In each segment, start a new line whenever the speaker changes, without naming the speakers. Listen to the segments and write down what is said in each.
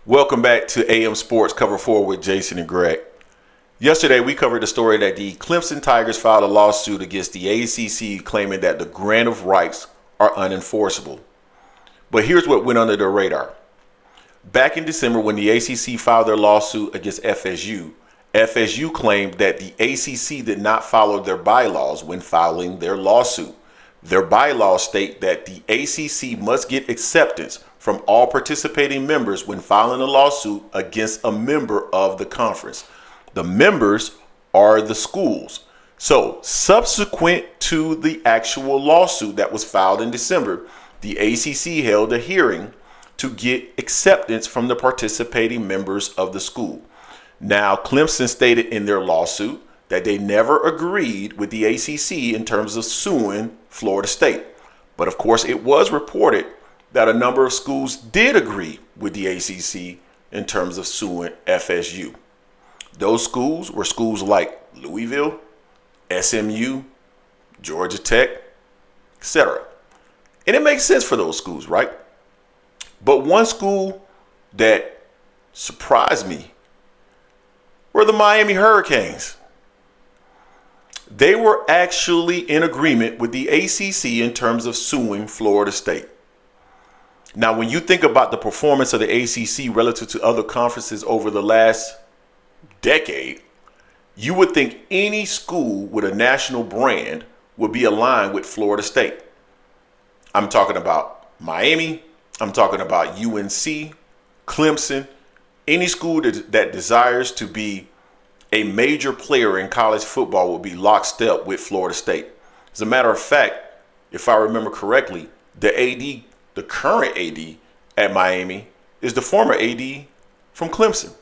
Welcome back to AM Sports Cover 4 with Jason and Greg. Yesterday, we covered the story that the Clemson Tigers filed a lawsuit against the ACC claiming that the grant of rights are unenforceable. But here's what went under the radar. Back in December, when the ACC filed their lawsuit against FSU claimed that the ACC did not follow their bylaws when filing their lawsuit. Their bylaws state that the ACC must get acceptance from all participating members when filing a lawsuit against a member of the conference. The members are the schools. So, subsequent to the actual lawsuit that was filed in December, the ACC held a hearing to get acceptance from the participating members of the school. Now, Clemson stated in their lawsuit that they never agreed with the ACC in terms of suing Florida State. But of course, it was reported that a number of schools did agree with the ACC in terms of suing FSU. Those schools were schools like Louisville, SMU, Georgia Tech, etc. And it makes sense for those schools, right? But one school that surprised me were the Miami Hurricanes. They were actually in agreement with the ACC in terms of suing Florida State. Now, when you think about the performance of the ACC relative to other conferences over the last decade, you would think any school with a national brand would be aligned with Florida State. I'm talking about Miami. I'm talking about UNC, Clemson, any school that desires to be a major player in college football will be lockstep with Florida State. As a matter of fact, if I remember correctly, the current AD at Miami is the former AD from Clemson.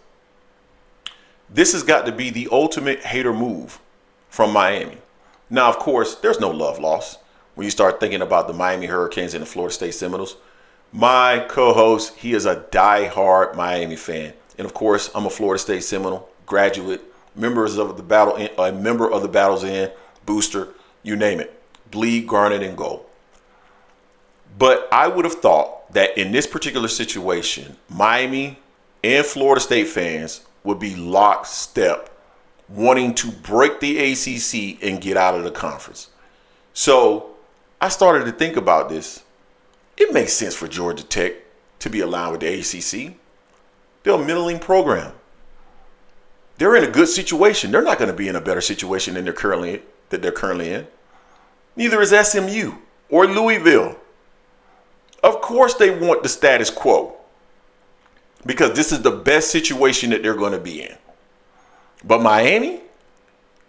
This has got to be the ultimate hater move from Miami. Now, of course, there's no love lost when you start thinking about the Miami Hurricanes and the Florida State Seminoles. My co-host, he is a die-hard Miami fan. And of course, I'm a Florida State Seminole graduate, member of the Battles End, booster, you name it, bleed, garnet, and gold. But I would have thought that in this particular situation, Miami and Florida State fans would be lockstep, wanting to break the ACC and get out of the conference. So I started to think about this. It makes sense for Georgia Tech to be aligned with the ACC. They're a middling program. They're in a good situation. They're not going to be in a better situation than they're currently in. Neither is SMU or Louisville. Of course they want the status quo because this is the best situation that they're going to be in. But Miami,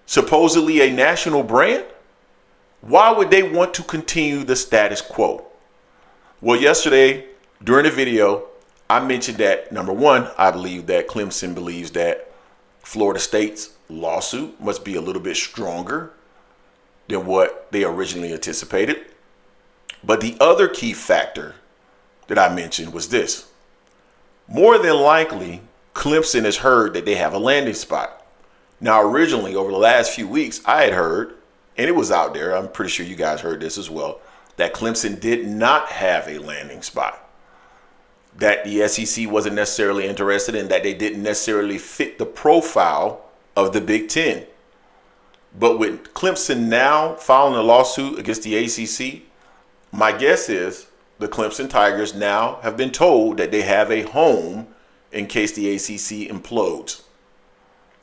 supposedly a national brand, why would they want to continue the status quo? Well, yesterday during the video, I mentioned that, number one, I believe that Clemson believes that Florida State's lawsuit must be a little bit stronger than what they originally anticipated. But the other key factor that I mentioned was this. More than likely, Clemson has heard that they have a landing spot. Now, originally, over the last few weeks, I had heard, and it was out there, I'm pretty sure you guys heard this as well, that Clemson did not have a landing spot. That the SEC wasn't necessarily interested in, that they didn't necessarily fit the profile of the Big Ten. But with Clemson now filing a lawsuit against the ACC, my guess is the Clemson Tigers now have been told that they have a home in case the ACC implodes.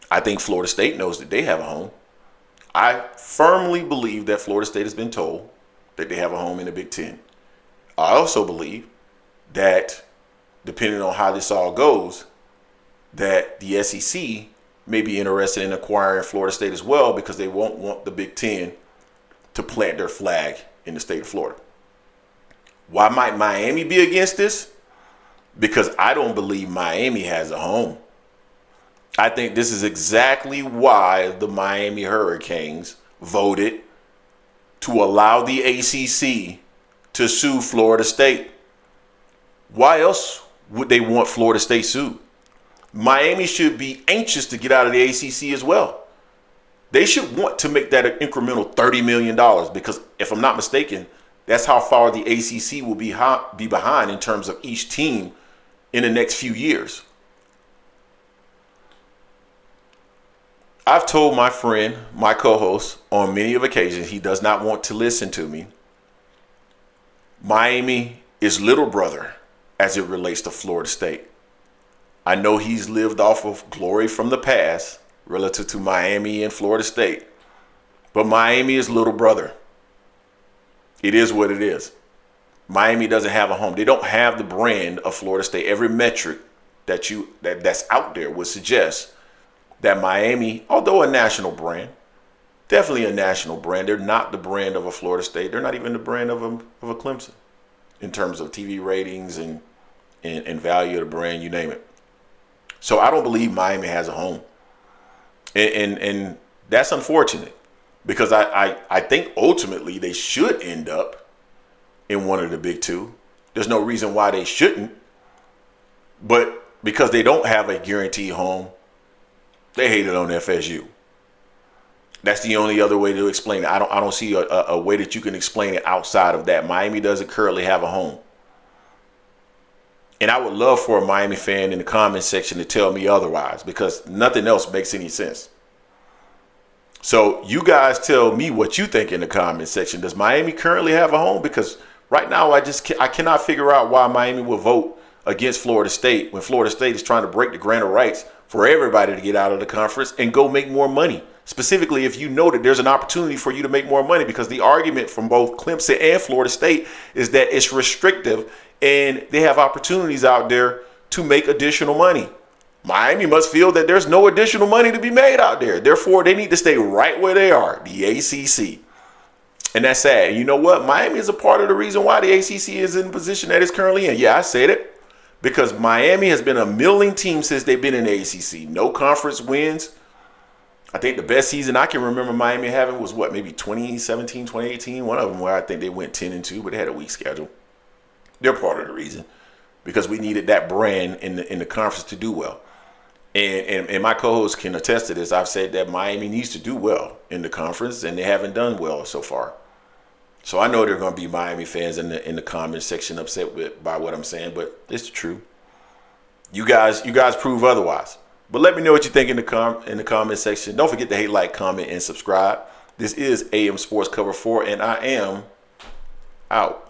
I think Florida State knows that they have a home. I firmly believe that Florida State has been told that they have a home in the Big Ten. I also believe that, depending on how this all goes, that the SEC may be interested in acquiring Florida State as well because they won't want the Big Ten to plant their flag in the state of Florida. Why might Miami be against this? Because I don't believe Miami has a home. I think this is exactly why the Miami Hurricanes voted to allow the ACC to sue Florida State. Why else would they want Florida State sued? Miami should be anxious to get out of the ACC as well. They should want to make that an incremental $30 million because, if I'm not mistaken, that's how far the ACC will be behind in terms of each team in the next few years. I've told my friend, my co-host, on many of occasions, he does not want to listen to me. Miami is little brother as it relates to Florida State. I know he's lived off of glory from the past relative to Miami and Florida State, but Miami is little brother. It is what it is. Miami doesn't have a home. They don't have the brand of Florida State. Every metric that's out there would suggest that Miami, although a national brand, definitely a national brand, they're not the brand of a Florida State. They're not even the brand of a Clemson in terms of TV ratings and value of the brand, you name it. So I don't believe Miami has a home. And that's unfortunate because I think ultimately they should end up in one of the big two. There's no reason why they shouldn't. But because they don't have a guaranteed home, they hate it on FSU. That's the only other way to explain it. I don't see a way that you can explain it outside of that. Miami doesn't currently have a home. And I would love for a Miami fan in the comment section to tell me otherwise because nothing else makes any sense. So you guys tell me what you think in the comment section. Does Miami currently have a home? Because right now I cannot figure out why Miami will vote against Florida State when Florida State is trying to break the grant of rights for everybody to get out of the conference and go make more money. Specifically, if you know that there's an opportunity for you to make more money, because the argument from both Clemson and Florida State is that it's restrictive and they have opportunities out there to make additional money. Miami must feel that there's no additional money to be made out there. Therefore, they need to stay right where they are, the ACC. And that's sad. And you know what? Miami is a part of the reason why the ACC is in the position that it's currently in. Yeah, I said it. Because Miami has been a milling team since they've been in the ACC. No conference wins. I think the best season I can remember Miami having was maybe 2017, 2018. One of them where I think they went 10-2, but they had a weak schedule. They're part of the reason because we needed that brand in the conference to do well. And my co-host can attest to this. I've said that Miami needs to do well in the conference, and they haven't done well so far. So I know there are going to be Miami fans in the comment section upset by what I'm saying, but it's the truth. You guys prove otherwise. But let me know what you think in the comment section. Don't forget to hate, like, comment, and subscribe. This is AM Sports Cover 4, and I am out.